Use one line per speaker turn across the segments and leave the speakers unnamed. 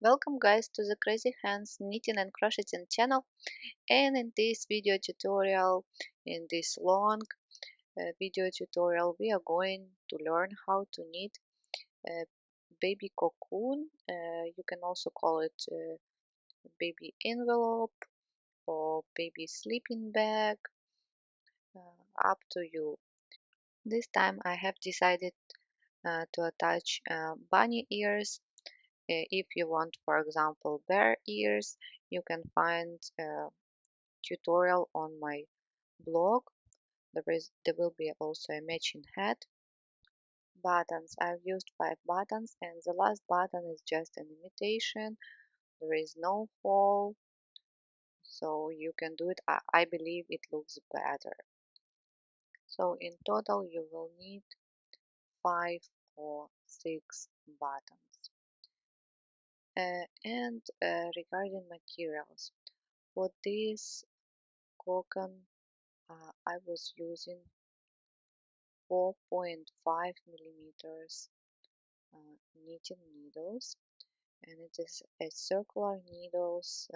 Welcome guys to the Crazy Hands Knitting and Crocheting channel, and in this video tutorial, in this long video tutorial, we are going to learn how to knit a baby cocoon. You can also call it baby envelope or baby sleeping bag, up to you. This time I have decided to attach bunny ears. If you want, for example, bear ears, you can find tutorial on my blog. There will be also a matching hat. Buttons. I've used 5 buttons, and the last button is just an imitation. There is no hole, so you can do it. I believe it looks better. So in total you will need 5 or 6 buttons. And regarding materials, for this Cocoon, I was using 4.5 millimeters knitting needles, and it is a circular needles,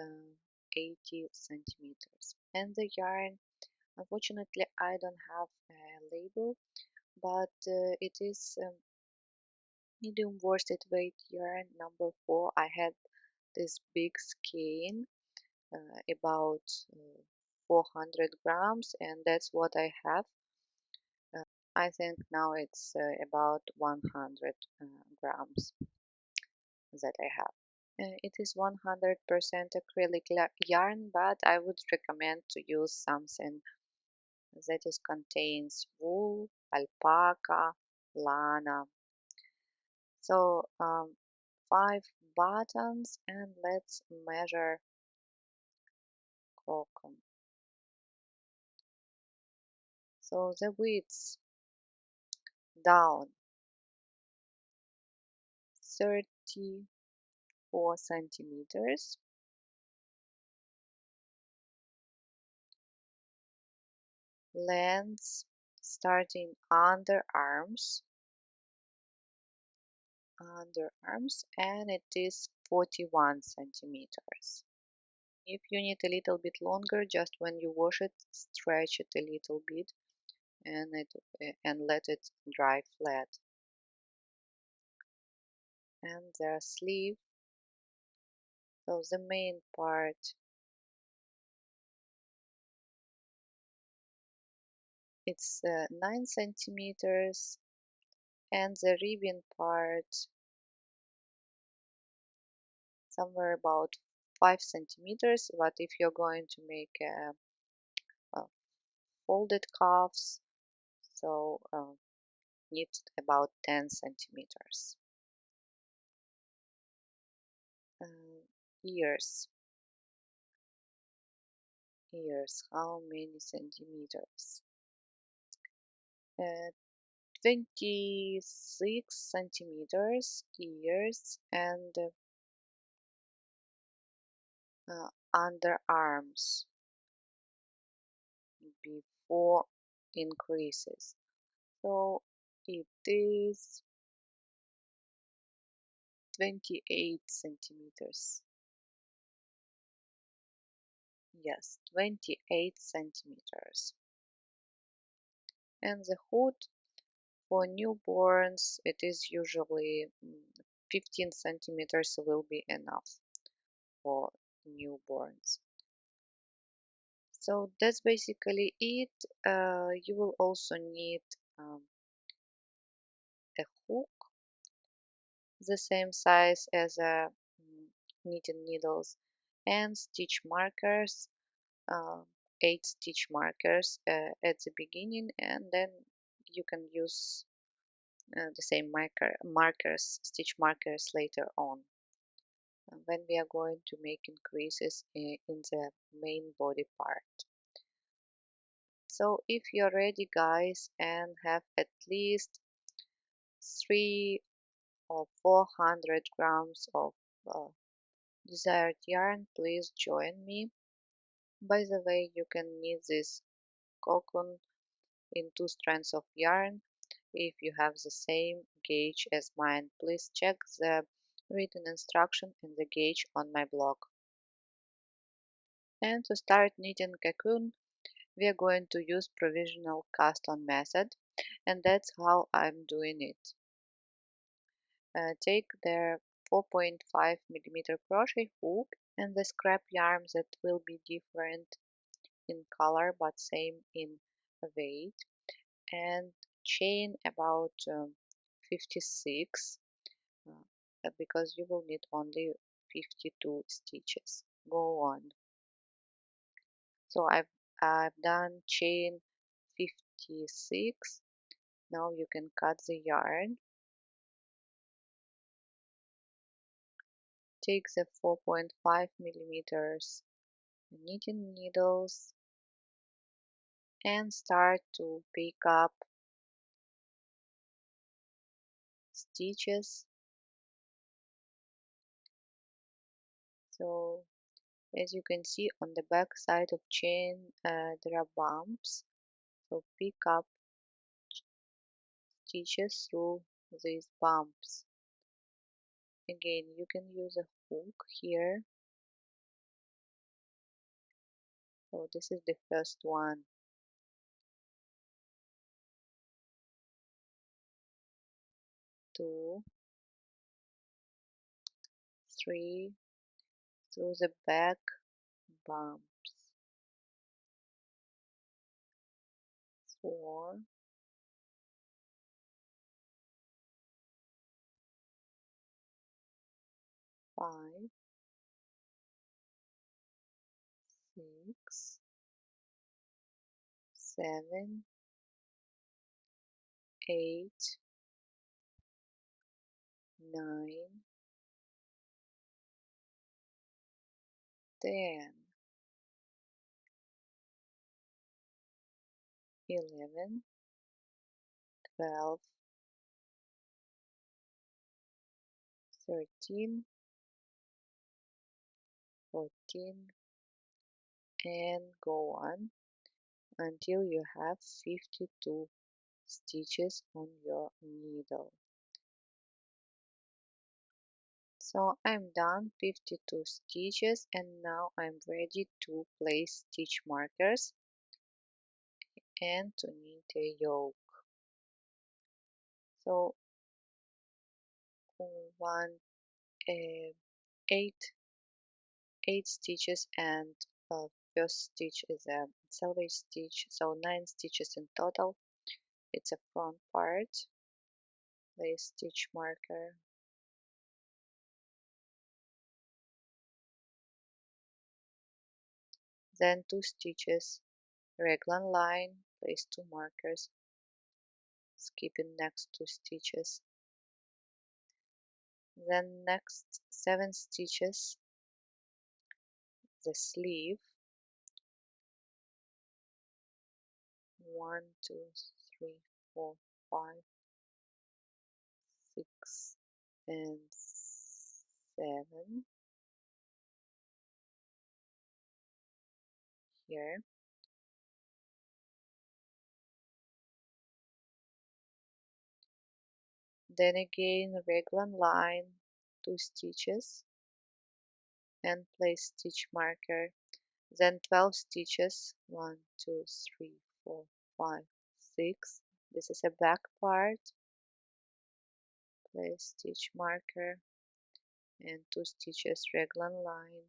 80 centimeters. And the yarn, unfortunately I don't have a label, but it is medium worsted weight yarn number 4. I had this big skein, about 400 grams, and that's what I have. I think now it's about 100 grams that I have. It is 100% acrylic yarn, but I would recommend to use something that is contains wool, alpaca, lana. So 5 buttons, and let's measure Cocoon. So the width down 34 centimeters, length starting underarms, and it is 41 centimeters. If you need a little bit longer, just when you wash it, stretch it a little bit and let it dry flat. And the sleeve, so the main part, it's 9 centimeters, and the ribbon part somewhere about 5 centimeters. But if you're going to make a folded cuffs, so need about 10 centimeters. Ears, how many centimeters? Uh, 26 centimeters ears, and underarms before increases. So it is 28 centimeters. Yes, 28 centimeters. And the hood for newborns, it is usually 15 centimeters will be enough for newborns. So that's basically it. You will also need a hook, the same size as knitting needles, and stitch markers, uh, 8 stitch markers at the beginning, and then you can use the same stitch markers later on when we are going to make increases in the main body part. So if you're ready guys and have at least 3 or 400 grams of uh, desired yarn, please join me. By the way, you can knit this cocoon in 2 strands of yarn. If you have the same gauge as mine, please check the written instruction and the gauge on my blog. And to start knitting cocoon, we are going to use provisional cast on method, and that's how I'm doing it. Take the 4.5 millimeter crochet hook and the scrap yarn that will be different in color but same in weight, and chain about 56 because you will need only 52 stitches. Go on. So I've done chain 56. Now you can cut the yarn. Take the 4.5 millimeters knitting needles and start to pick up stitches. So as you can see on the back side of chain there are bumps. So pick up stitches through these bumps. Again, you can use a hook here. So this is the first one. 2, 3, through the back bumps. 4, 5, 6, 7, 8, 9, 10, 11, 12, 13, 14, and go on until you have 52 stitches on your needle. So I'm done 52 stitches, and now I'm ready to place stitch markers and to knit a yoke. So one uh, eight eight stitches, and first stitch is a selvage stitch, so 9 stitches in total. It's a front part. Place stitch marker, then 2 stitches, raglan line, place 2 markers, skipping next 2 stitches, then next 7 stitches, the sleeve, 1 2 3 4 5 6 and 7 here, then again raglan line, 2 stitches, and place stitch marker, then 12 stitches, 1 2 3 4 5 6. This is a back part, place stitch marker and 2 stitches raglan line,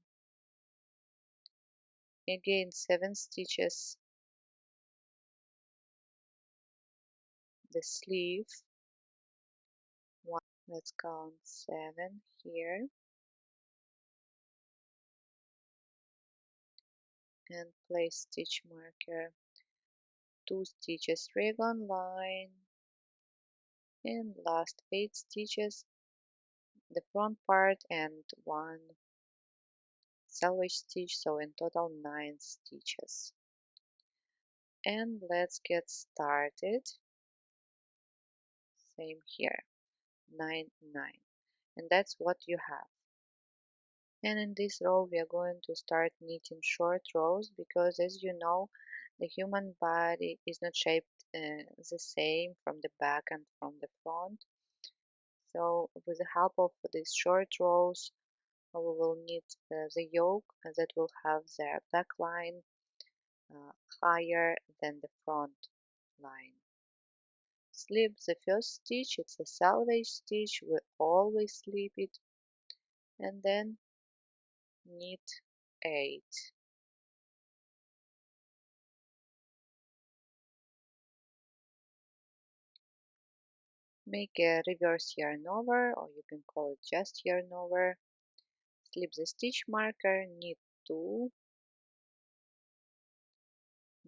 again 7 stitches, the sleeve, 1, let's count 7 here, and place stitch marker, 2 stitches raglan line, and last 8 stitches, the front part, and 1 selvage stitch, so in total 9 stitches. And let's get started. Same here, 9 9, and that's what you have. And in this row we are going to start knitting short rows, because as you know, the human body is not shaped the same from the back and from the front. So with the help of these short rows, we will knit the yoke that will have the back line uh, higher than the front line. Slip the first stitch, it's a salvage stitch, we always slip it, and then knit 8. Make a reverse yarn over, or you can call it just yarn over. Slip the stitch marker, knit 2,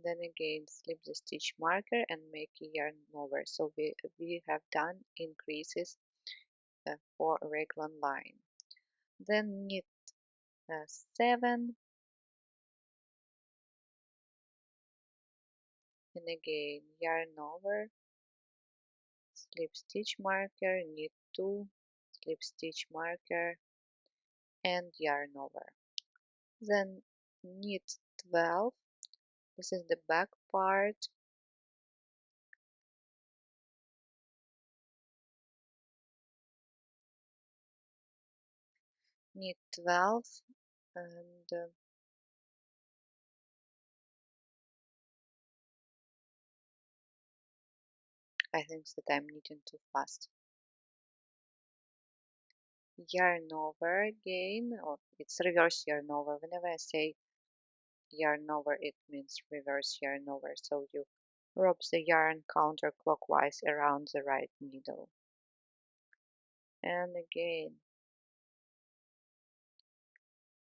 then again slip the stitch marker and make a yarn over. So we have done increases for a regular line. Then knit 7, and again yarn over, slip stitch marker, knit 2, slip stitch marker, and yarn over. Then knit 12, this is the back part, knit 12, and I think that I'm knitting too fast. Yarn over again, or it's reverse yarn over. Whenever I say yarn over, it means reverse yarn over. So you wrap the yarn counterclockwise around the right needle. And again,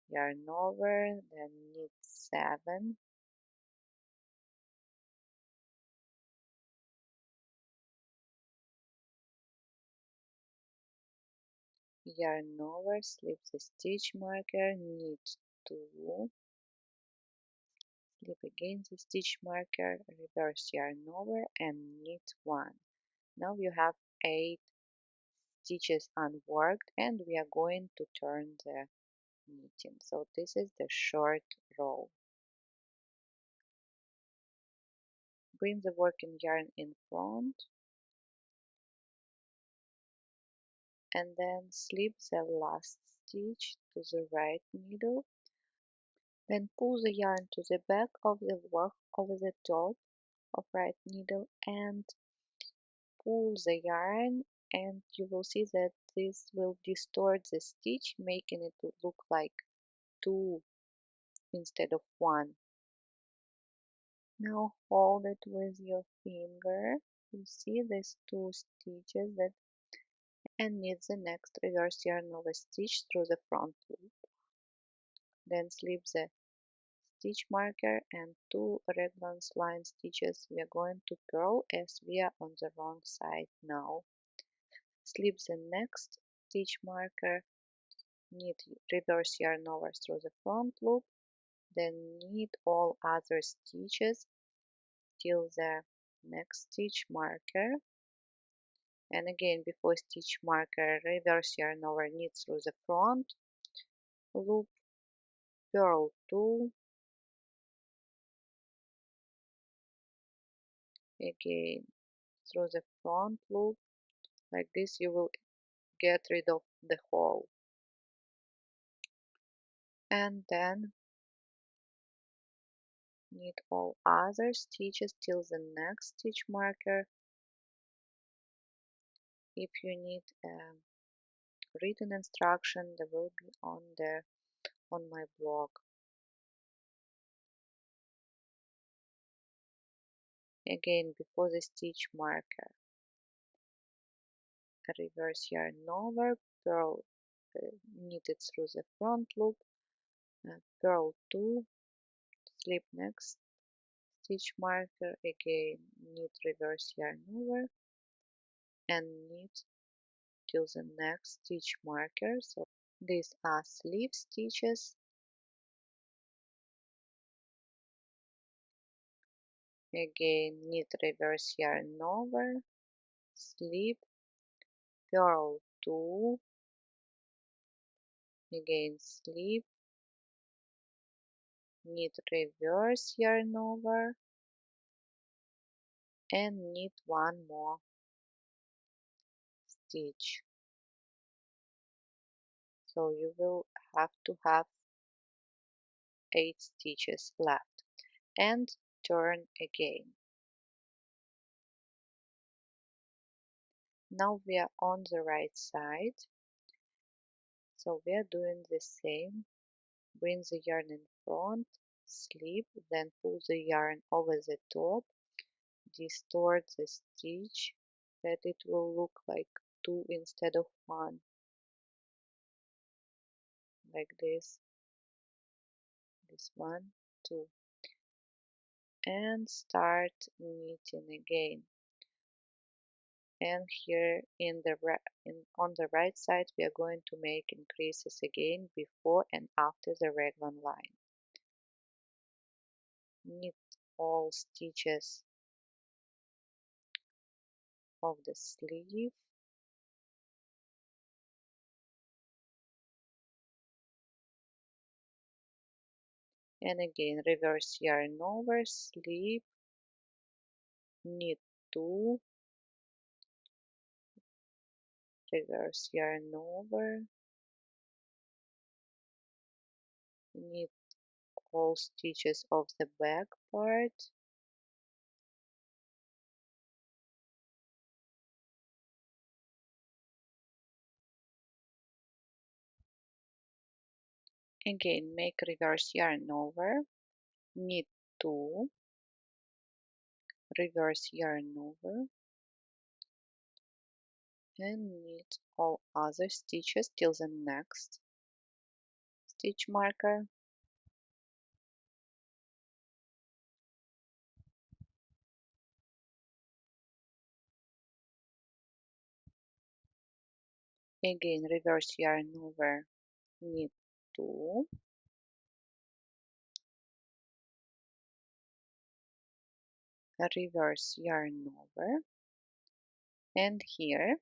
yarn over, then knit 7, yarn over, slip the stitch marker, knit 2, slip again the stitch marker, reverse yarn over, and knit 1. Now you have 8 stitches unworked, and we are going to turn the knitting. So this is the short row. Bring the working yarn in front, and then slip the last stitch to the right needle. Then pull the yarn to the back of the work over the top of right needle and pull the yarn, and you will see that this will distort the stitch, making it look like 2 instead of 1. Now hold it with your finger. You see these 2 stitches that, and knit the next reverse yarn over stitch through the front loop. Then slip the stitch marker and 2 raglan line stitches. We are going to purl as we are on the wrong side now. Slip the next stitch marker, knit reverse yarn over through the front loop, then knit all other stitches till the next stitch marker, and again before stitch marker reverse yarn over, knit through the front loop, purl 2, again through the front loop. Like this you will get rid of the hole, and then knit all other stitches till the next stitch marker. If you need written instruction, they will be on my blog. Again before the stitch marker, reverse yarn over, purl, knit it through the front loop, purl 2, slip next stitch marker, again knit reverse yarn over, and knit till the next stitch marker. So these are slip stitches. Again knit reverse yarn over, slip, purl 2, again slip, knit reverse yarn over, and knit one more stitch. So you will have to have 8 stitches left and turn again. Now we are on the right side, so we are doing the same. Bring the yarn in front, slip, then pull the yarn over the top, distort the stitch that it will look like 2 instead of 1, like this 1, 2, and start knitting again. And here on the right side we are going to make increases again before and after the raglan line. Knit all stitches of the sleeve, and again reverse yarn over, slip, knit 2, reverse yarn over, knit all stitches of the back part, again make reverse yarn over, knit 2, reverse yarn over, and knit all other stitches till the next stitch marker. Again reverse yarn over, knit 2, reverse yarn over, and here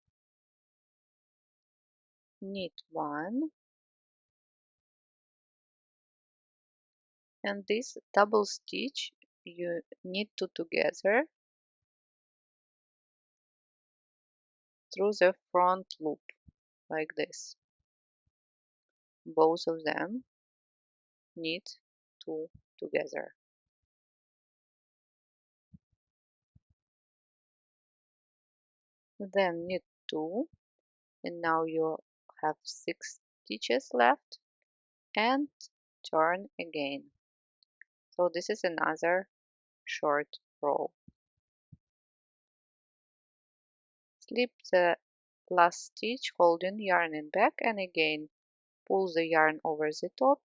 knit 1, and this double stitch you knit 2 together through the front loop, like this. Both of them knit 2 together. Then knit 2, and now you have 6 stitches left, and turn again. So this is another short row. Slip the last stitch holding yarn in back, and again pull the yarn over the top,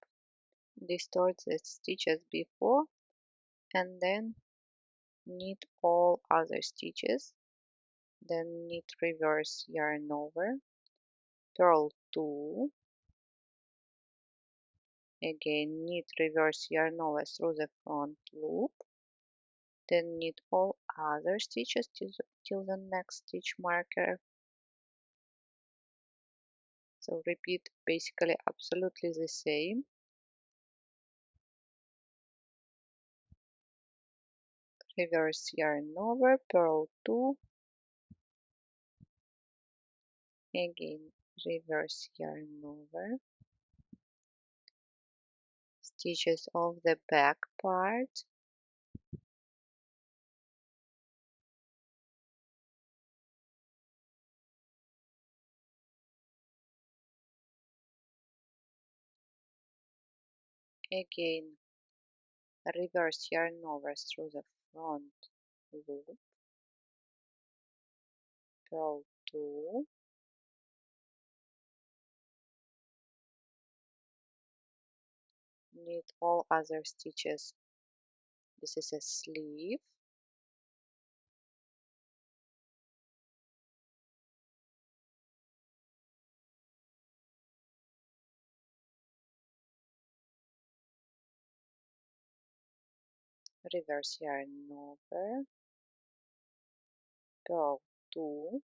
distort the stitch as before, and then knit all other stitches, then knit reverse yarn over, purl 2, again knit reverse yarn over through the front loop, then knit all other stitches till the next stitch marker. So repeat basically absolutely the same. Reverse yarn over, purl 2, again reverse yarn over, stitches of the back part, again reverse yarn over through the front loop, purl 2, knit all other stitches. This is a sleeve, reverse yarn over, purl 2,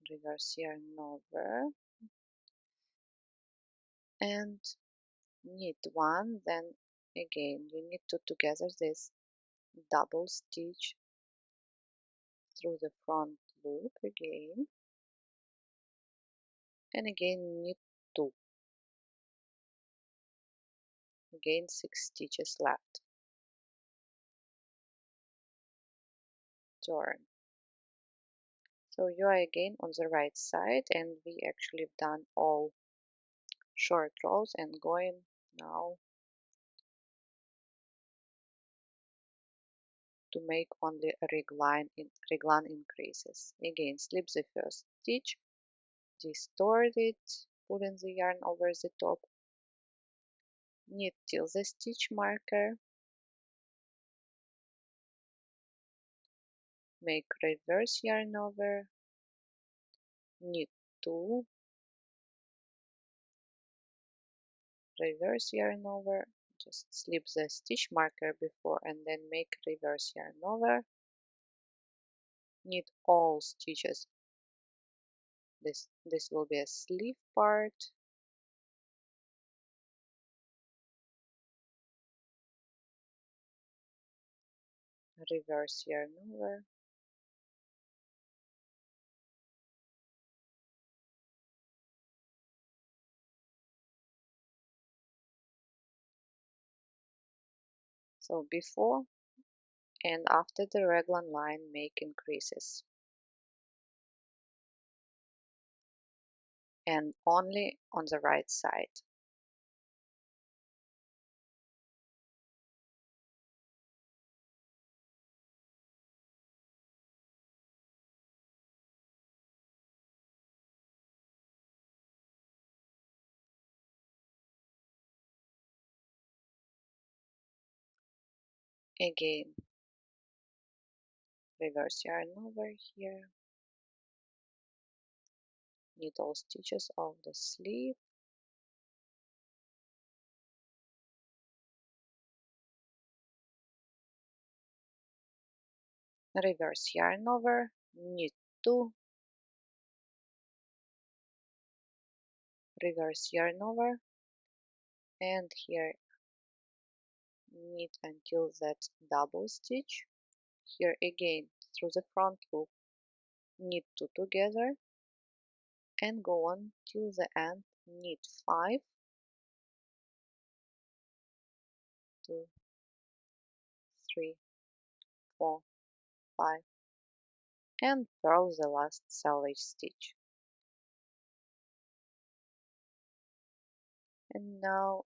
reverse yarn over, and knit 1, then again you knit 2 together this double stitch through the front loop again, and again knit 2. Again 6 stitches left. Turn. So you are again on the right side, and we actually have done all short rows and going now to make only a reglan increases. Again, slip the first stitch, distort it, pulling the yarn over the top, knit till the stitch marker, make reverse yarn over, knit 2, reverse yarn over, just slip the stitch marker before and then make reverse yarn over, knit all stitches. This will be a sleeve part, reverse yarn over, so before and after the raglan line make increases, and only on the right side. Again, reverse yarn over here, knit all stitches of the sleeve, reverse yarn over, knit 2, reverse yarn over, and here knit until that double stitch. Here again through the front loop, knit 2 together and go on till the end, knit 5, 2, 3, 4, 5, and purl the last selvage stitch. And now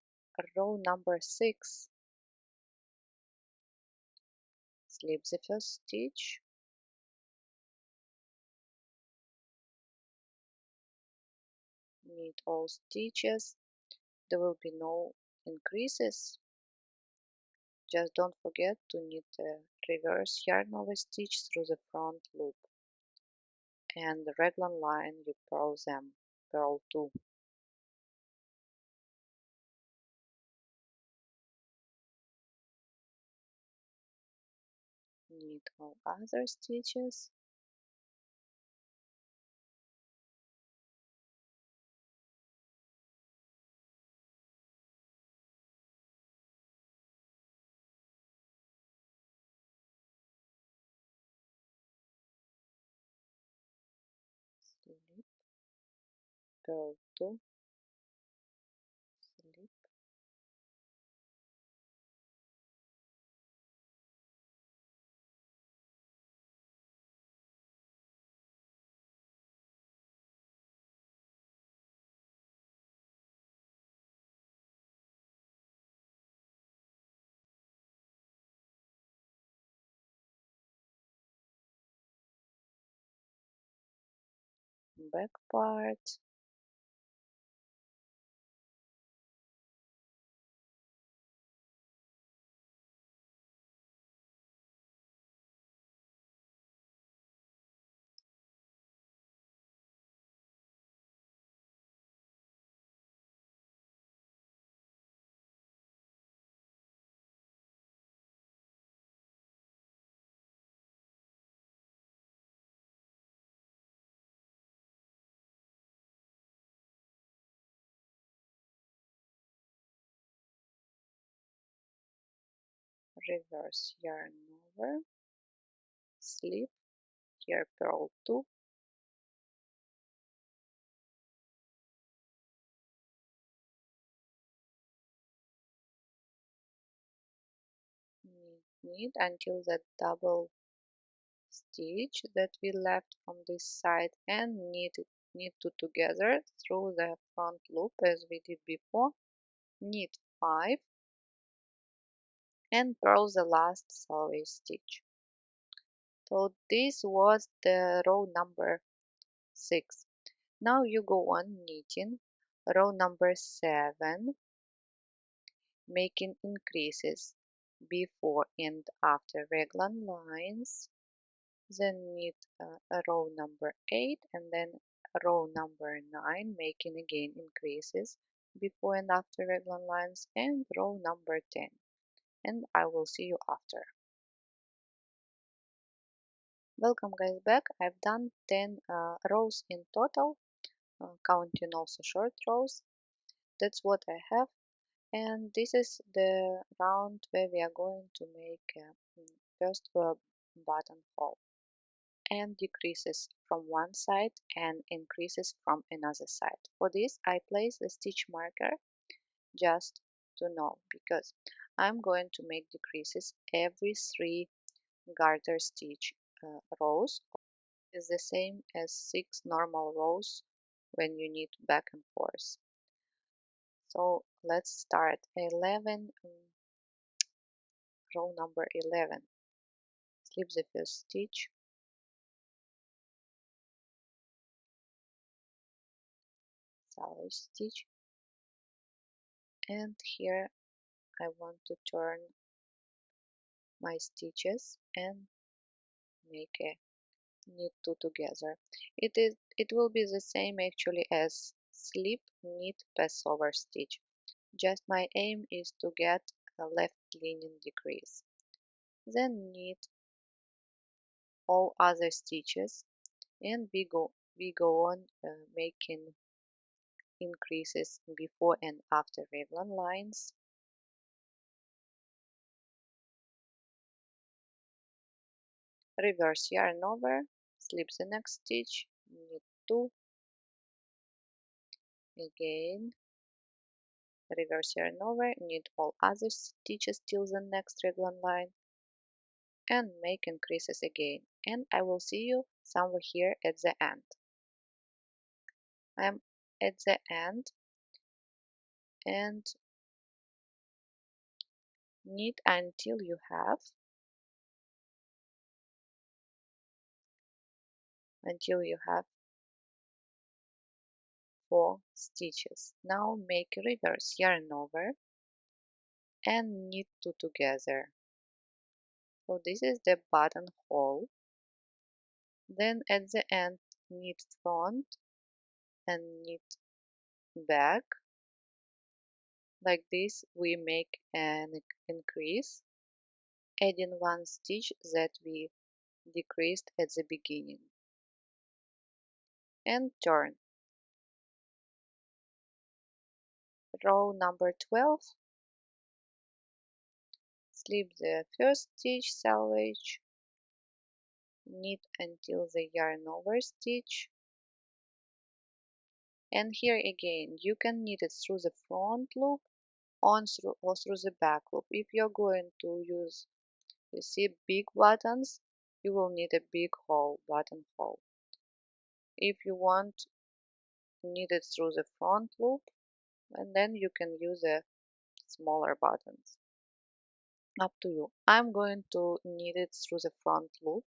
row number 6, slip the first stitch, knit all stitches. There will be no increases. Just don't forget to knit a reverse yarn over stitch through the front loop, and the raglan line you purl them, purl 2. Knit all other stitches, slip, purl 2, slip, back part, reverse yarn over, slip. here purl 2, knit until the double stitch that we left from this side, and knit two together through the front loop as we did before, knit 5 and purl the last selvage stitch. So this was the row number 6. Now you go on knitting row number 7, making increases before and after raglan lines, then knit a row number 8 and then row number 9, making again increases before and after raglan lines, and row number 10, and I will see you after. Welcome guys back. I've done 10 rows in total, counting also short rows. That's what I have, and this is the round where we are going to make first buttonhole, and decreases from one side and increases from another side. For this I place a stitch marker just to know, because I'm going to make decreases every 3 garter stitch rows. Is the same as 6 normal rows when you knit back and forth. So let's start 11, row number 11. Slip the first stitch, selvage stitch, and here I want to turn my stitches and make a knit two together. It will be the same actually as slip, knit, pass over stitch. Just my aim is to get a left leaning decrease. Then knit all other stitches, and we go on making increases before and after raglan lines. Reverse yarn over, slip the next stitch, knit 2, again reverse yarn over, knit all other stitches till the next raglan line, and make increases again, and I will see you somewhere here at the end. I'm at the end, and knit until you have 4 stitches. Now make reverse yarn over and knit 2 together. So this is the buttonhole. Then at the end knit front and knit back. Like this we make an increase, adding 1 stitch that we decreased at the beginning, and turn. Row number 12, slip the first stitch selvage, knit until the yarn over stitch, and here again you can knit it through the front loop or through the back loop. If you're going to use, you see, big buttons, you will need a big buttonhole. If you want, knit it through the front loop, and then you can use a smaller buttons. Up to you. I'm going to knit it through the front loop,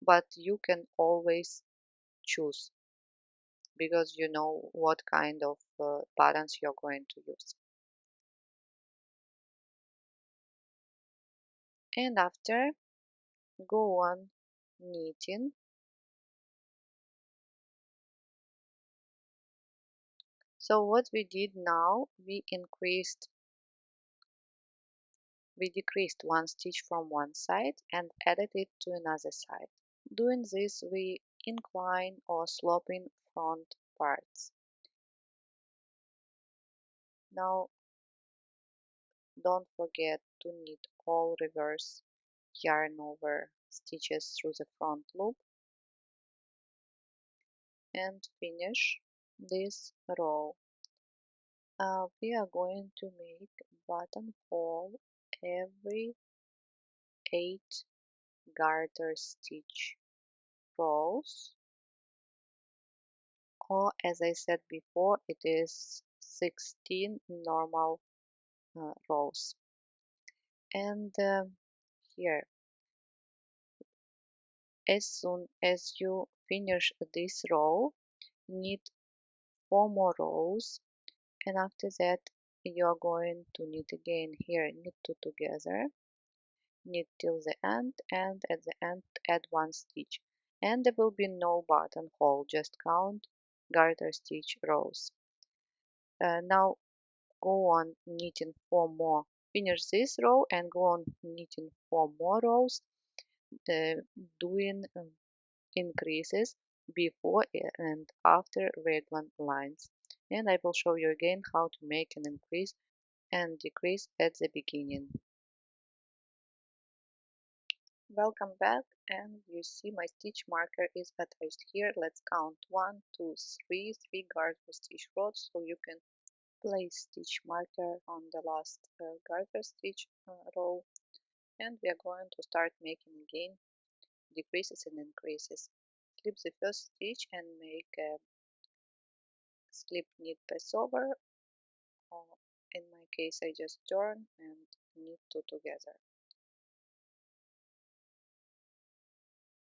but you can always choose, because you know what kind of buttons you're going to use. And after, go on knitting. So what we did now, we decreased 1 stitch from one side and added it to another side. Doing this, we incline or sloping front parts. Now don't forget to knit all reverse yarn over stitches through the front loop, and finish this row. We are going to make buttonhole every 8 garter stitch rows, or as I said before, it is 16 normal rows. And here, as soon as you finish this row, knit 4 more rows, and after that you are going to knit again. Here knit 2 together, knit till the end, and at the end add 1 stitch, and there will be no buttonhole, just count garter stitch rows. Now go on knitting 4 more, finish this row and go on knitting 4 more rows, uh, doing increases before and after raglan lines, and I will show you again how to make an increase and decrease at the beginning. Welcome back, and you see my stitch marker is attached here. Let's count 1, 2, 3 garter stitch rows, so you can place stitch marker on the last garter stitch row, and we are going to start making again decreases and increases. Slip the first stitch and make a slip knit passover, or in my case I just turn and knit 2 together.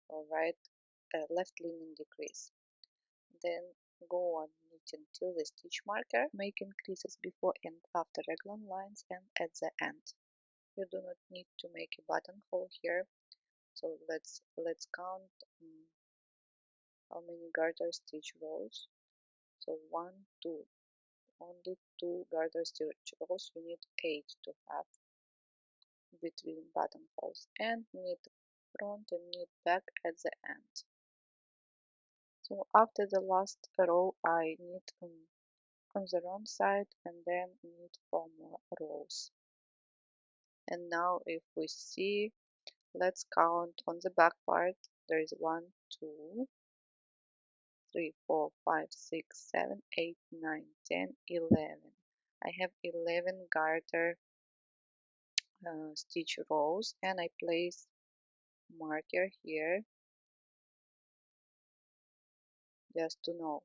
Alright, left leaning decrease. Then go on knitting till the stitch marker, make increases before and after raglan lines and at the end. You do not need to make a buttonhole here, so let's count how many garter stitch rows. So 1, 2, only 2 garter stitch rows. You need 8 to have between buttonholes, and knit front and knit back at the end. So after the last row I knit on the wrong side and then knit 4 more rows. And now if we see, let's count on the back part. There is 1, 2, 3, 4, 5, 6, 7, 8, 9, 10, 11. I have 11 garter stitch rows, and I place marker here just to know.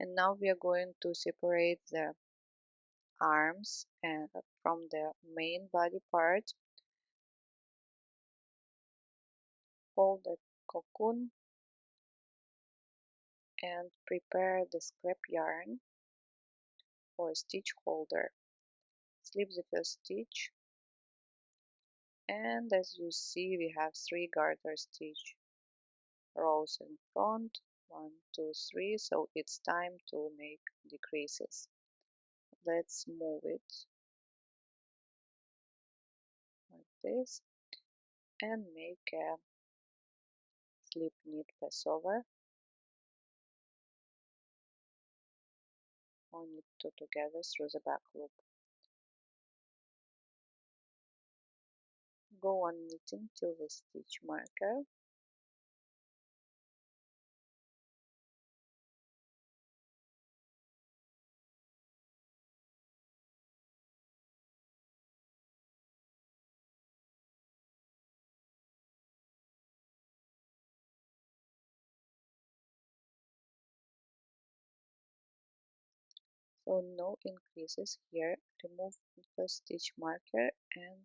And now we are going to separate the arms and from the main body part. Fold the cocoon and prepare the scrap yarn for a stitch holder. Slip the first stitch, and as you see we have 3 garter stitch rows in front, 1, 2, 3, so it's time to make decreases. Let's move it like this and make a slip knit passover, or knit 2 together through the back loop. Go on knitting till the stitch marker, so no increases here. Remove the first stitch marker and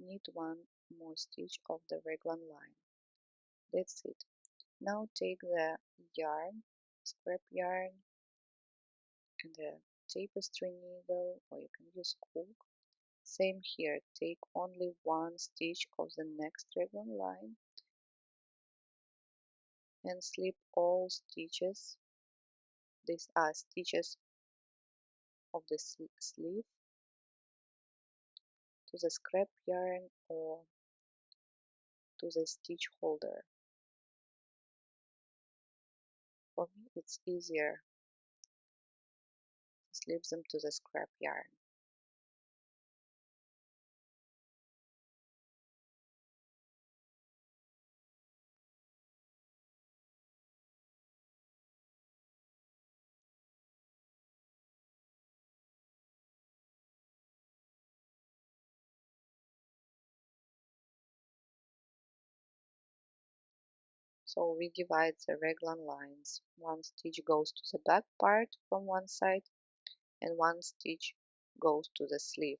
knit 1 more stitch of the raglan line. That's it. Now take the yarn, scrap yarn, and the tapestry needle, or you can use hook. Same here, take only 1 stitch of the next raglan line and slip all stitches. These are stitches of the sleeve to the scrap yarn or to the stitch holder. For me it's easier to slip them to the scrap yarn. So we divide the raglan lines. One stitch goes to the back part from one side and one stitch goes to the sleeve,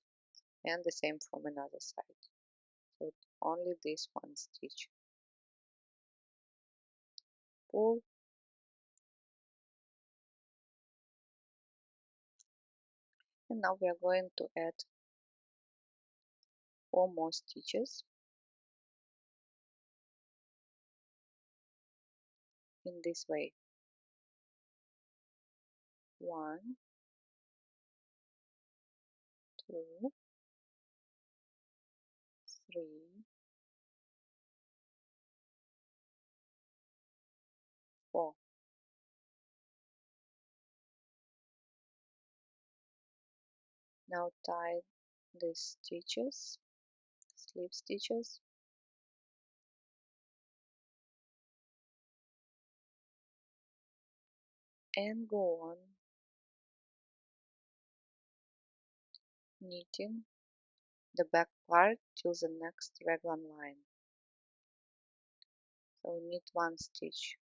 and the same from another side. So only this one stitch. Pull, and now we are going to add 4 more stitches in this way. 1, 2, 3, 4. Now tie these stitches, sleeve stitches, and go on knitting the back part till the next raglan line. So knit one stitch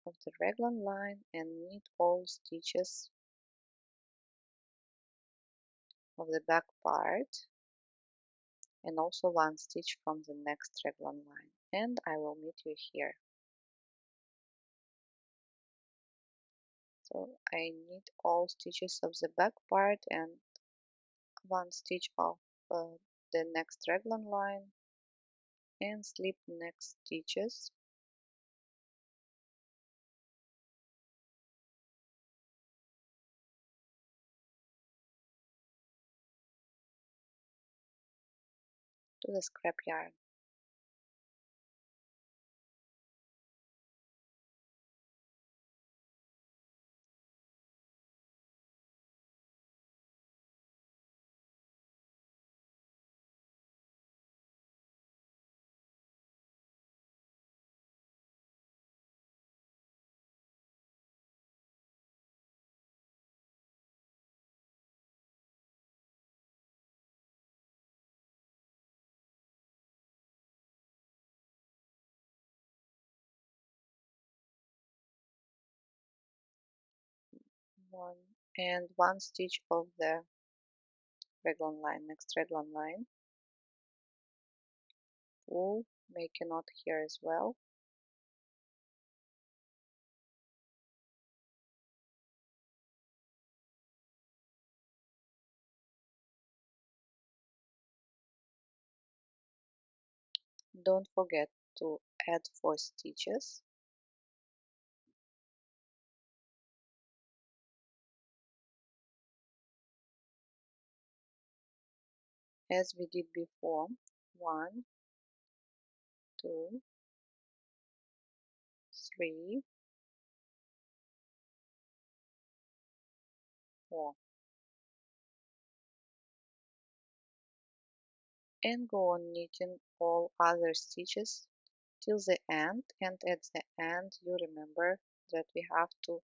of the raglan line and knit all stitches of the back part and also one stitch from the next raglan line, and I will meet you here. So I knit all stitches of the back part and one stitch of the next raglan line and slip next stitches to the scrap yarn. One and one stitch of the raglan line, next raglan line, pull, make a knot here as well, don't forget to add 4 stitches, as we did before. 1, 2, 3, 4, and go on knitting all other stitches till the end, and at the end you remember that we have to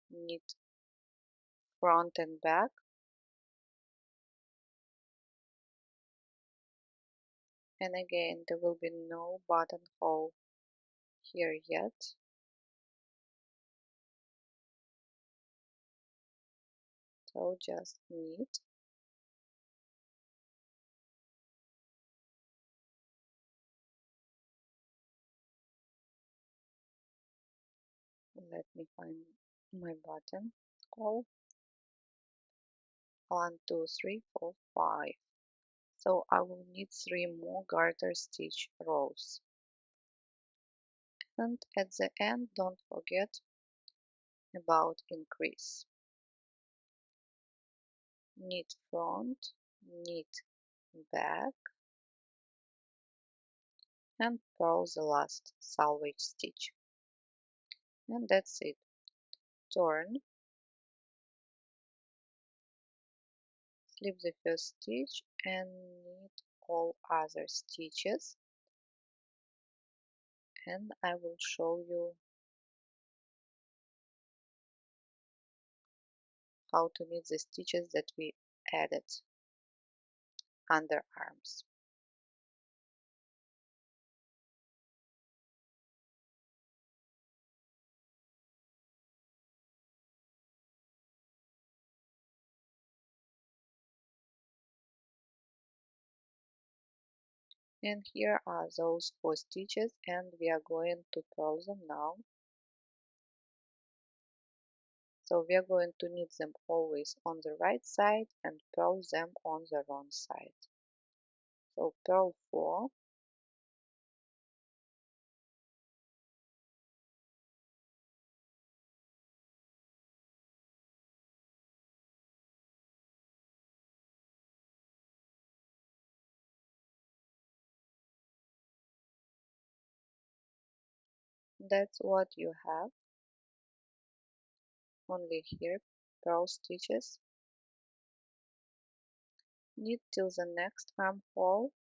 knit front and back, and again there will be no buttonhole here yet, so just knit. Let me find my buttonhole. 1, 2, 3, 4, 5. So I will knit 3 more garter stitch rows, and at the end don't forget about increase. Knit front, knit back, and purl the last salvage stitch, and that's it. Turn, slip the first stitch and knit all other stitches, and I will show you how to knit the stitches that we added under arms. And here are those 4 stitches, and we are going to purl them now. So we are going to knit them always on the right side and purl them on the wrong side. So purl 4, that's what you have, only here, purl stitches, knit till the next armhole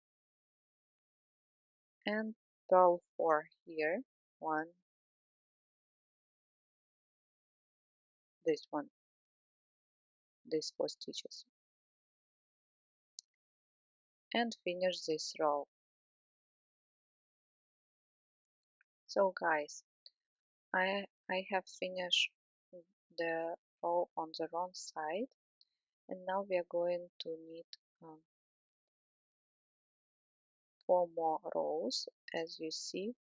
and purl 4 here, 1, this one, these 4 stitches, and finish this row. So guys, I have finished the row on the wrong side, and now we are going to knit 4 more rows. As you see,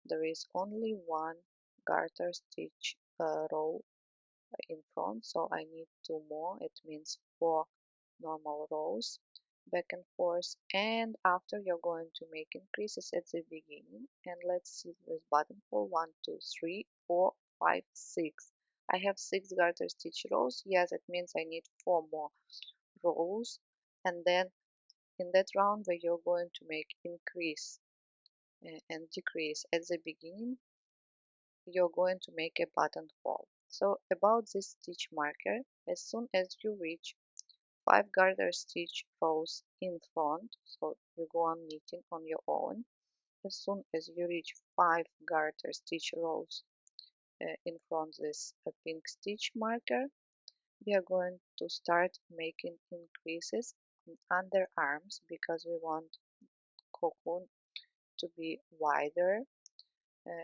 there is only one garter stitch row in front, so I need 2 more. It means 4 normal rows back and forth, and after you're going to make increases at the beginning. And let's see this buttonhole: 1 2 3 4 5 6. I have 6 garter stitch rows. Yes, it means I need 4 more rows, and then in that round where you're going to make increase and decrease at the beginning, you're going to make a buttonhole. So about this stitch marker, as soon as you reach 5 garter stitch rows in front, so you go on knitting on your own. As soon as you reach 5 garter stitch rows in front this pink stitch marker, we are going to start making increases in underarms because we want cocoon to be wider.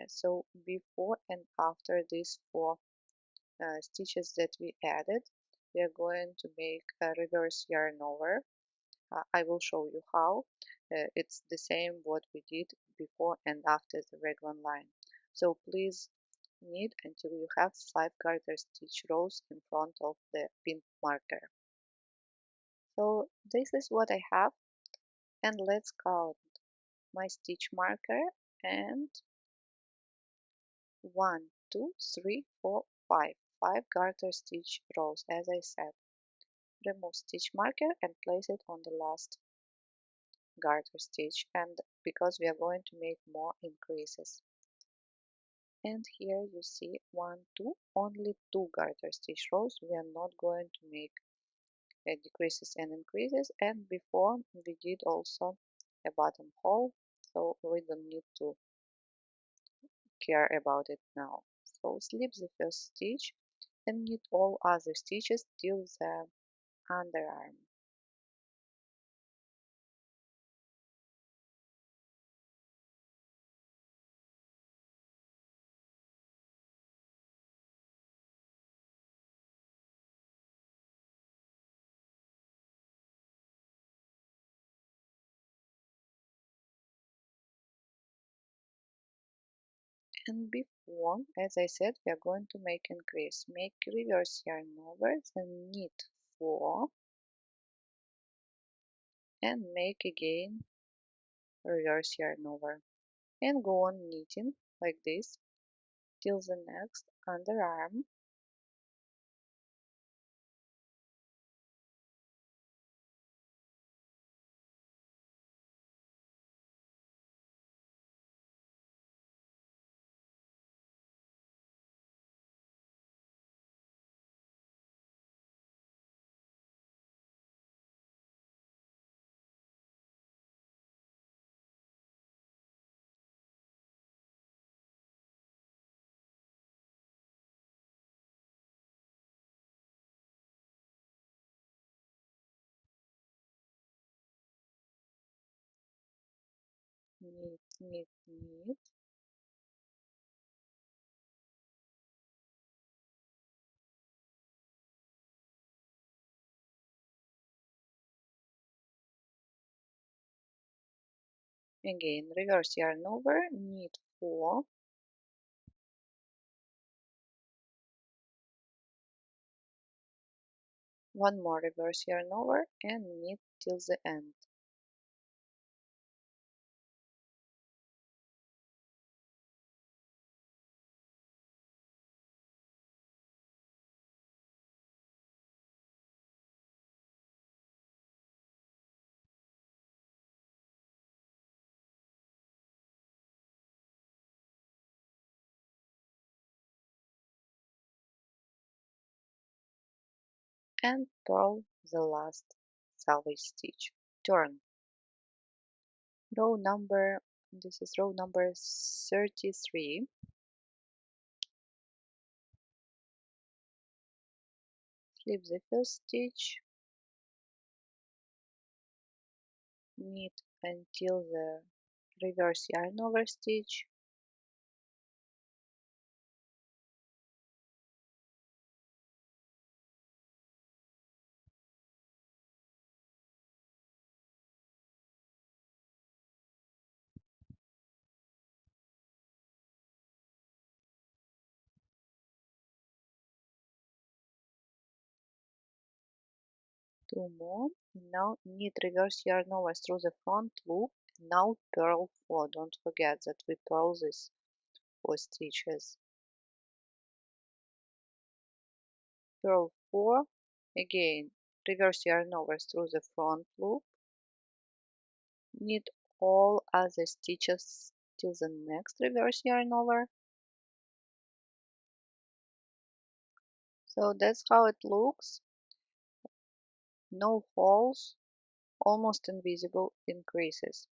So before and after these 4 stitches that we added, we are going to make a reverse yarn over. I will show you how. It's the same what we did before and after the raglan line. So please knit until you have 5 garter stitch rows in front of the pin marker. So this is what I have, and let's count my stitch marker, and 1 2 3 4 5 5 garter stitch rows, as I said. Remove stitch marker and place it on the last garter stitch, and because we are going to make more increases. And here you see 1 2, only 2 garter stitch rows. We are not going to make decreases and increases, and before we did also a buttonhole, so we don't need to care about it now. So slip the first stitch and knit all other stitches till the underarm. And before, as I said, we are going to make increase. Make reverse yarn over, then knit 4 and make again reverse yarn over. And go on knitting like this till the next underarm. Knit, knit, knit. Again, reverse yarn over, knit 4, one more reverse yarn over and knit till the end. And purl the last salvage stitch. Turn. Row number, this is row number 33. Slip the first stitch, knit until the reverse yarn over stitch, two more. Now knit reverse yarn over through the front loop. Now purl 4. Don't forget that we purl this 4 stitches. Purl 4. Again, reverse yarn over through the front loop. Knit all other stitches till the next reverse yarn over. So that's how it looks. No holes, almost invisible increases.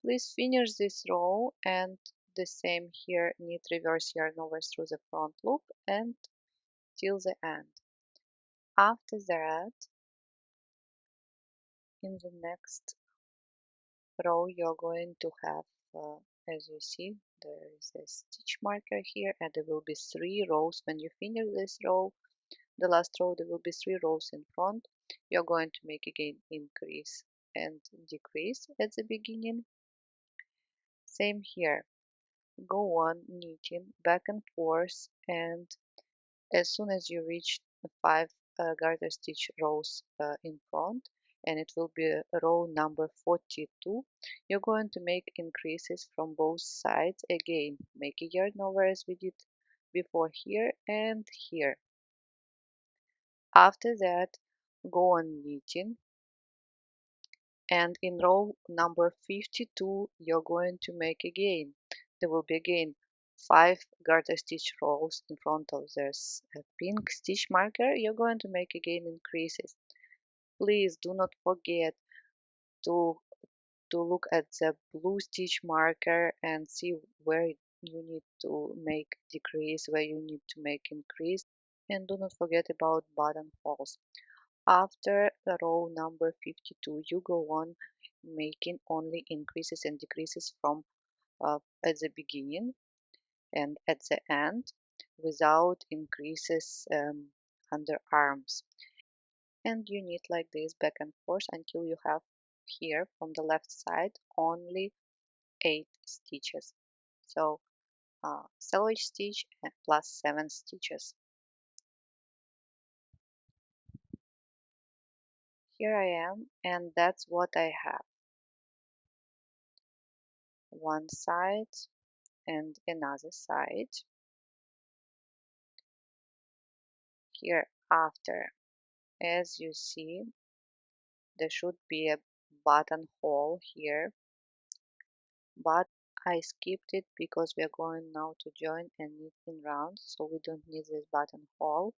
Please finish this row and the same here, knit reverse yarn over through the front loop and till the end. After that, in the next row you're going to have, as you see, there is a stitch marker here and there will be 3 rows. When you finish this row, the last row, there will be 3 rows in front. You're going to make again increase and decrease at the beginning. Same here. Go on knitting back and forth, and as soon as you reach the 5 garter stitch rows in front, and it will be row number 42, you're going to make increases from both sides. Again, make a yarn over as we did before here and here. After that, go on knitting, and in row number 52 you're going to make again, there will be again 5 garter stitch rows in front of this pink stitch marker. You're going to make again increases. Please do not forget to look at the blue stitch marker and see where you need to make decrease, where you need to make increase, and do not forget about buttonholes. After the row number 52, you go on making only increases and decreases from at the beginning and at the end without increases under arms. And you knit like this back and forth until you have here from the left side only 8 stitches. So selvage stitch plus 7 stitches. Here I am, and that's what I have. One side and another side. Here after, as you see, there should be a buttonhole here, but I skipped it because we are going now to join and knit in rounds, so we don't need this buttonhole.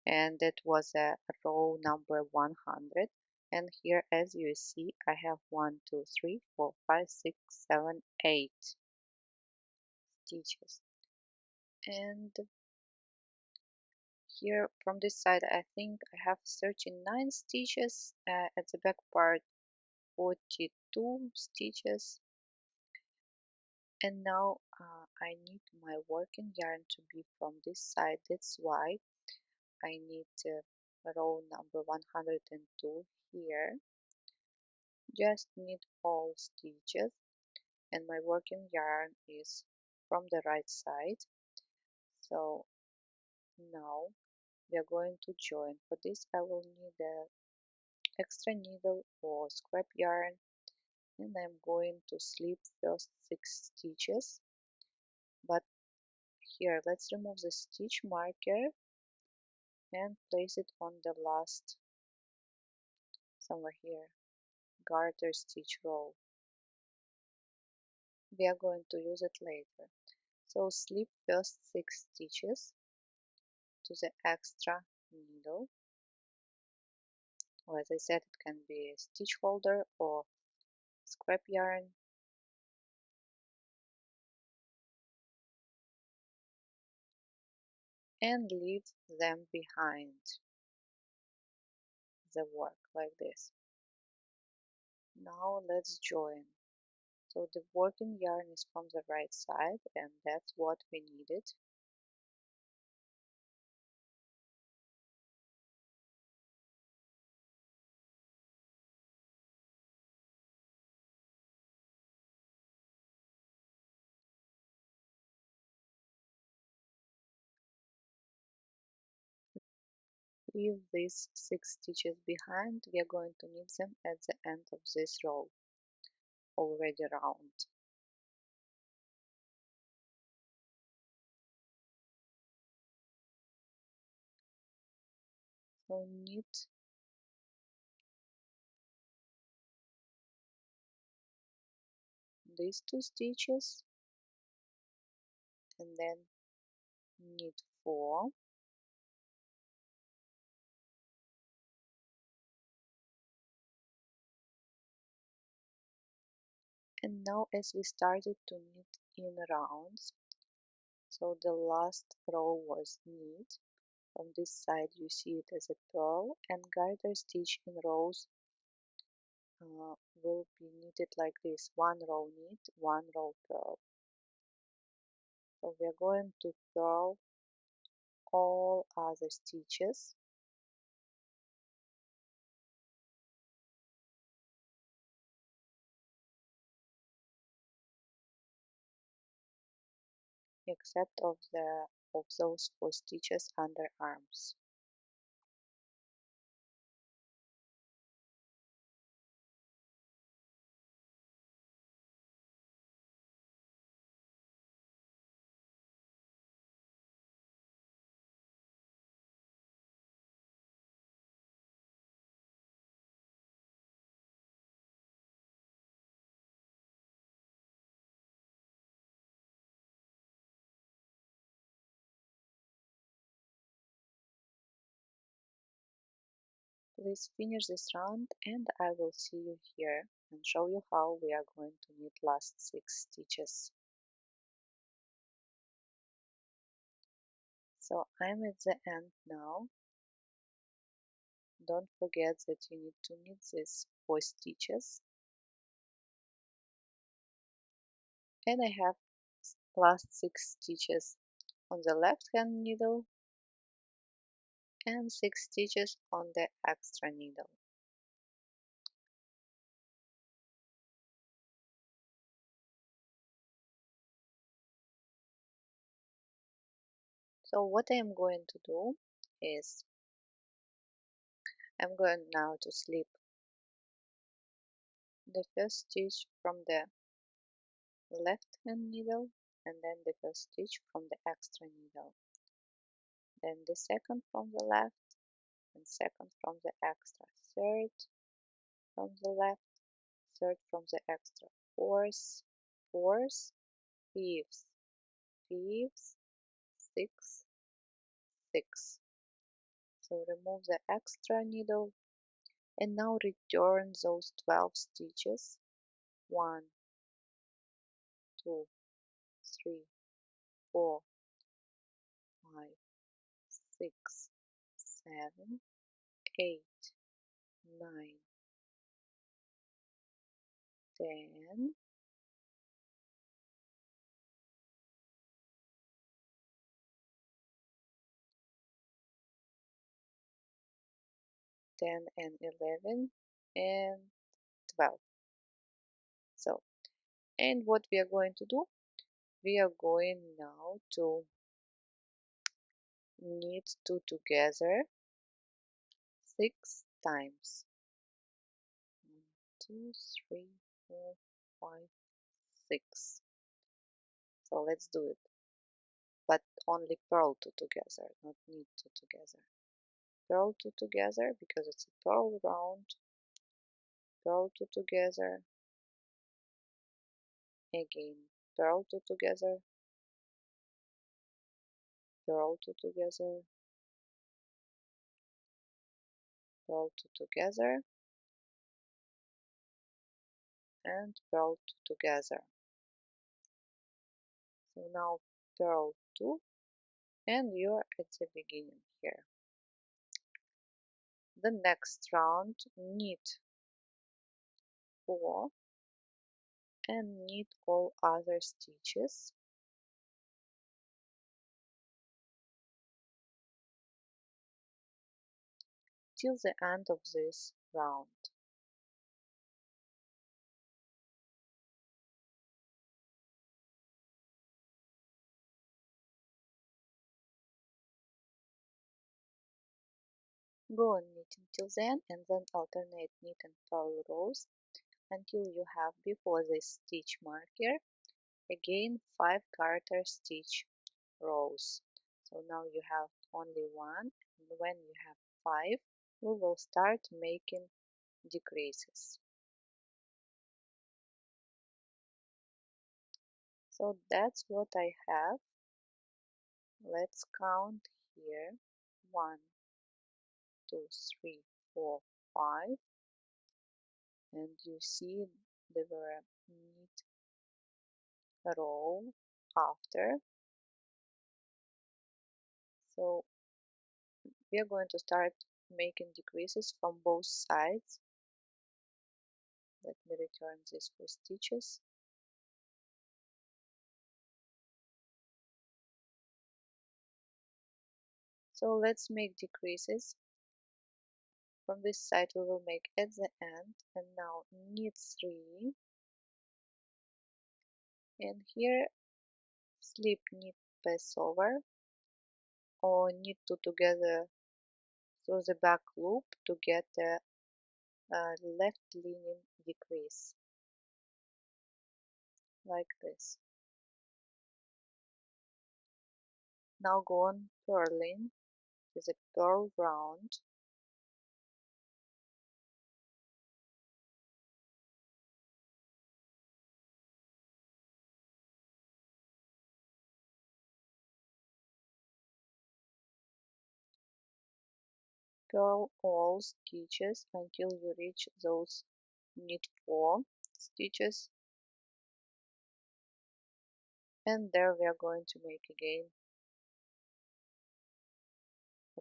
And that was a row number 100. And here, as you see, I have 1, 2, 3, 4, 5, 6, 7, 8 stitches. And here from this side, I think I have 39 stitches, at the back part 42 stitches. And now I need my working yarn to be from this side. That's why I need row number 102 here. just knit all stitches, and my working yarn is from the right side. So now we are going to join. For this I will need a extra needle or scrap yarn, and I'm going to slip first 6 stitches. But here let's remove the stitch marker and place it on the last, somewhere here, garter stitch row. We are going to use it later. So slip first 6 stitches to the extra needle, or as I said, it can be a stitch holder or scrap yarn, and leave them behind the work like this. Now let's join. So the working yarn is from the right side, and that's what we needed. Leave these 6 stitches behind. We are going to knit them at the end of this row, already round. So knit these 2 stitches, and then knit 4, and now as we started to knit in rounds, so the last row was knit. From this side you see it as a purl, and garter stitch in rows will be knitted like this: 1 row knit, 1 row purl. So we are going to purl all other stitches, except of those 4 stitches under arms. Please finish this round, and I will see you here and show you how we are going to knit last 6 stitches. So I'm at the end now. Don't forget that you need to knit these 4 stitches, and I have last 6 stitches on the left hand needle and 6 stitches on the extra needle. So what I am going to do is I'm going now to slip the first stitch from the left hand needle, and then the first stitch from the extra needle, then the second from the left and second from the extra, third from the left, third from the extra, fourth, fourth, fifth, fifth, sixth, sixth. So remove the extra needle, and now return those 12 stitches: 1, 2, 3, 4, 5, 6, 7, 8, 9, 10, 10 and 11 and 12. So, and what we are going to do, we are going now to knit two together 6 times. 1, 2, 3, 4, 5, 6. So let's do it, but only purl two together, not knit two together. Purl two together because it's a purl round. Purl two together. Again, purl two together. Purl two together. Purl two together. And purl two together. So now purl two, and you're at the beginning here. The next round, knit 4 and knit all other stitches till the end of this round. Go on knitting till then, and then alternate knit and purl rows until you have before this stitch marker again 5 garter stitch rows. So now you have only one, and when you have 5 we will start making decreases. So that's what I have. Let's count here. 1, 2, 3, 4, 5, and you see there were knit a row after. So we are going to start making decreases from both sides. Let me return these 4 stitches. So let's make decreases. From this side we will make at the end, and now knit 3, and here slip knit pass over or knit 2 together through the back loop to get a left leaning decrease like this. Now go on purling with a purl round, purl all stitches until you reach those knit 4 stitches, and there we are going to make again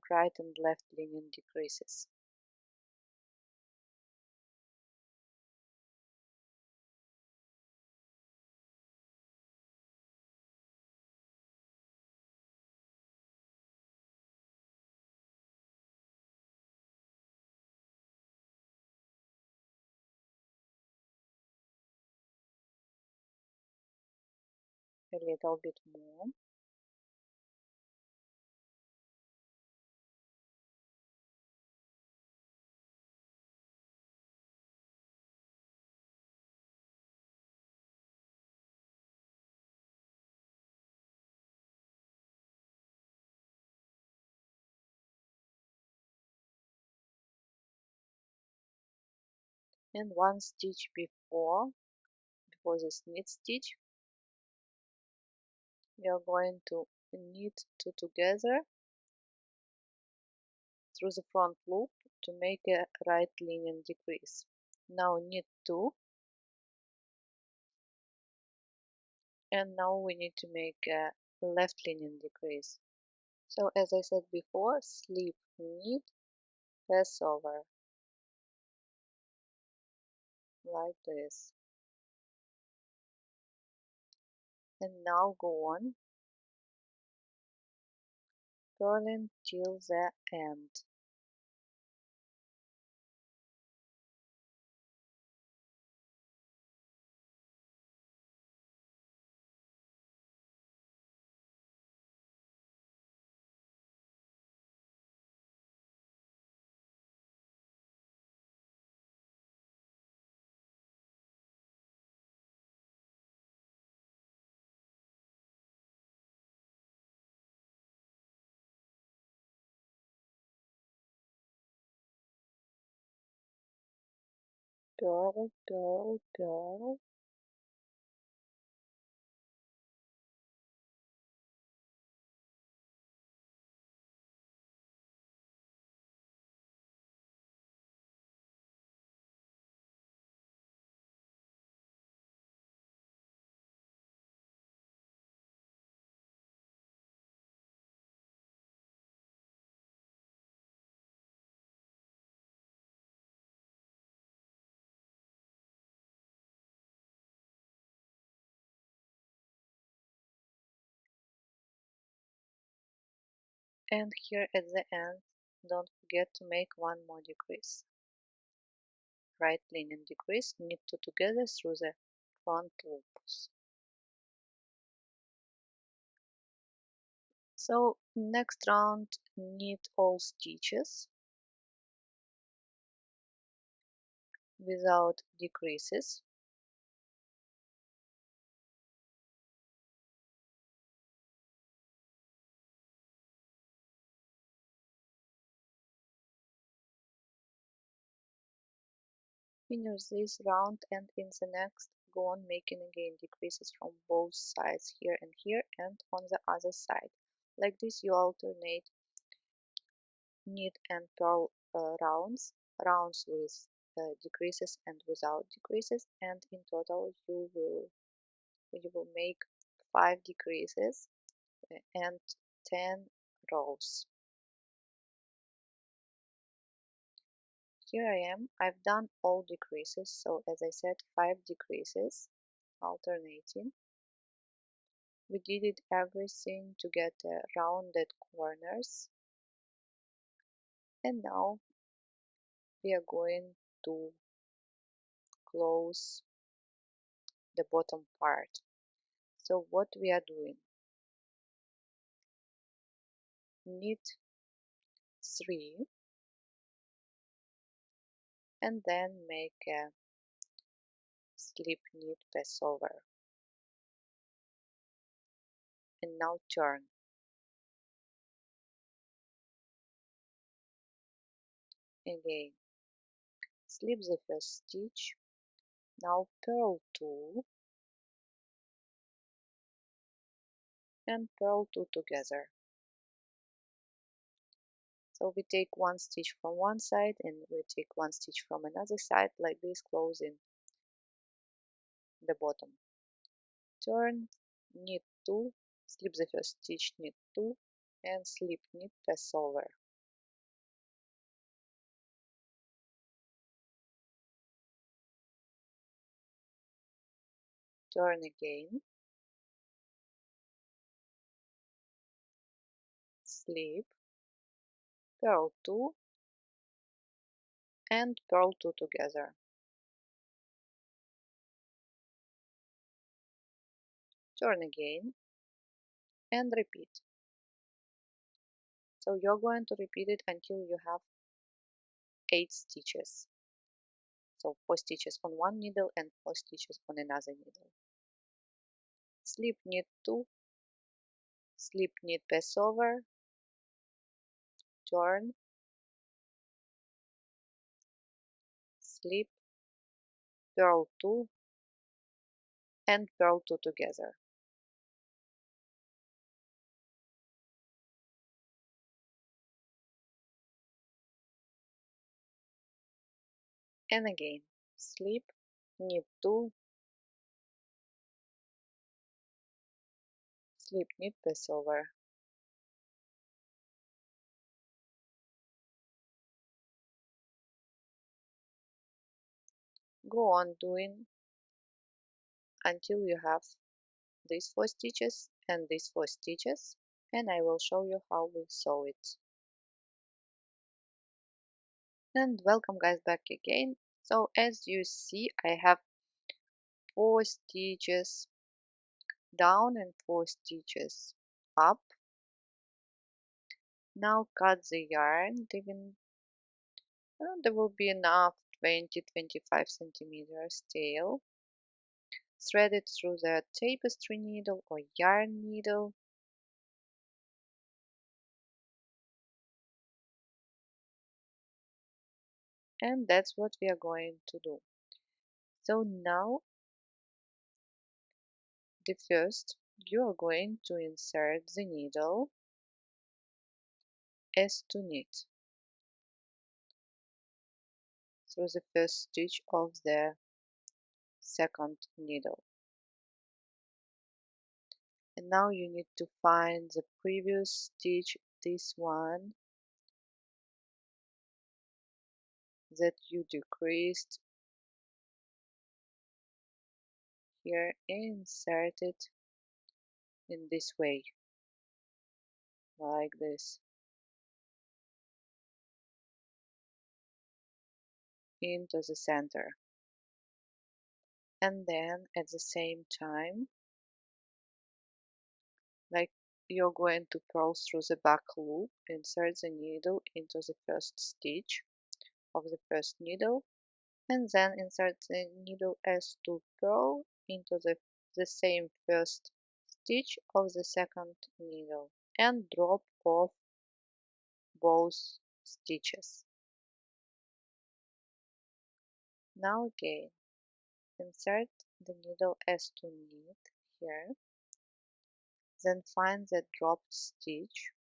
right and left leaning decreases. A little bit more. And one stitch before this knit stitch, we are going to knit 2 together through the front loop to make a right leaning decrease. Now knit 2, and now we need to make a left leaning decrease. So as I said before, slip knit pass over like this, and now go on purling till the end. purl, purl, purl. And here at the end, don't forget to make one more decrease. Right leaning decrease, knit two together through the front loops. So next round, knit all stitches without decreases. Finish this round and in the next go on making again decreases from both sides here and on the other side. Like this you alternate knit and purl rounds with decreases and without decreases, and in total you will make 5 decreases and 10 rows. Here I am, I've done all decreases, so as I said 5 decreases alternating. We did it everything to get rounded corners, and now we are going to close the bottom part. So what we are doing, knit 3 and then make a slip knit passover, and now turn again, slip the first stitch, now purl 2 and purl 2 together. So we take one stitch from one side and we take one stitch from another side, like this, closing the bottom. Turn, knit 2, slip the first stitch, knit 2 and slip knit passover. Turn again, slip, purl 2 and purl 2 together. Turn again and repeat. So you're going to repeat it until you have 8 stitches. So 4 stitches on one needle and 4 stitches on another needle. Slip knit 2, slip knit passover, turn, slip, purl 2 and purl 2 together. And again, slip, knit 2, slip knit passover. Go on doing until you have these 4 stitches and these 4 stitches, and I will show you how we sew it. And welcome guys back again. So as you see, I have 4 stitches down and 4 stitches up. Now cut the yarn, leaving there will be enough 20-25 centimeters tail. Thread it through the tapestry needle or yarn needle. And that's what we are going to do. So now the first you are going to insert the needle as to knit through the first stitch of the second needle. And now you need to find the previous stitch, this one that you decreased here, and insert it in this way, like this, into the center. And then at the same time, like, you're going to purl through the back loop, insert the needle into the first stitch of the first needle, and then insert the needle as to purl into the same first stitch of the second needle, and drop off both stitches. Now again, insert the needle as to knit here, then find the dropped stitch,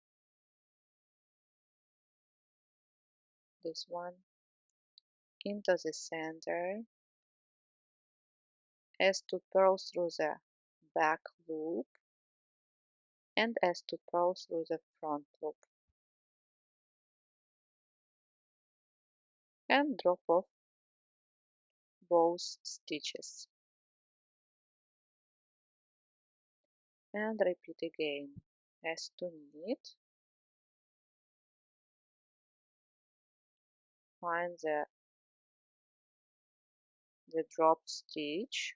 this one, into the center as to purl through the back loop and as to purl through the front loop, and drop off both stitches, and repeat again. As to knit, find the dropped stitch,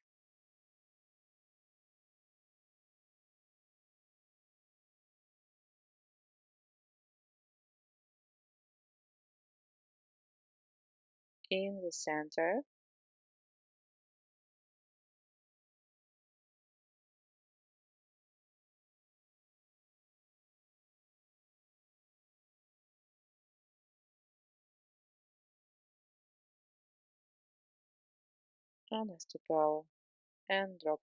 in the center, and as to purl, and drop.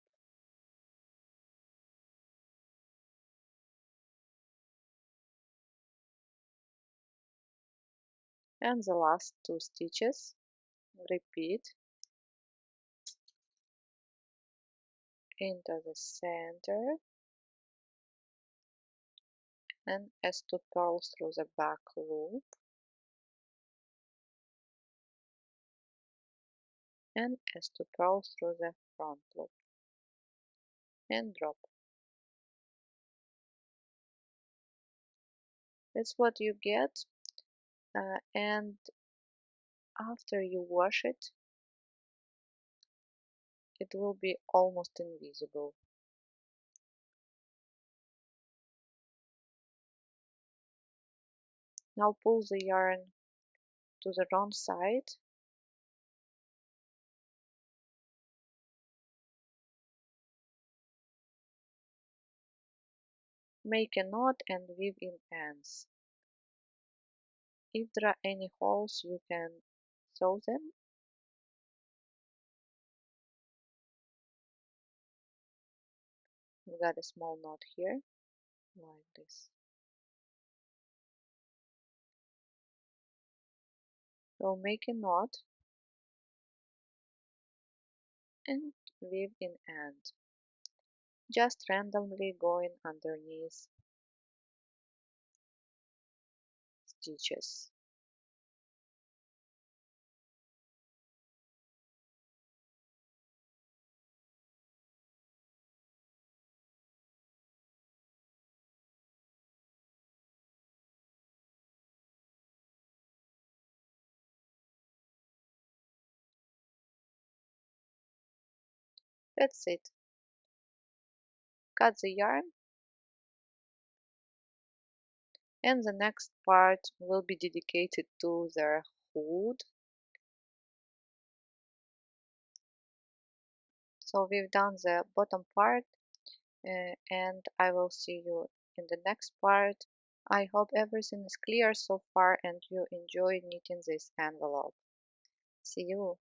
And the last two stitches, repeat into the center, and as to purl through the back loop, and as to purl through the front loop, and drop. That's what you get, and after you wash it, it will be almost invisible. Now pull the yarn to the wrong side, make a knot and weave in ends. If there are any holes, you can sew them. We got a small knot here, like this. So make a knot and weave in end, just randomly going underneath stitches. That's it. Cut the yarn, and the next part will be dedicated to the hood. So we've done the bottom part, and I will see you in the next part. I hope everything is clear so far and you enjoy knitting this envelope. See you!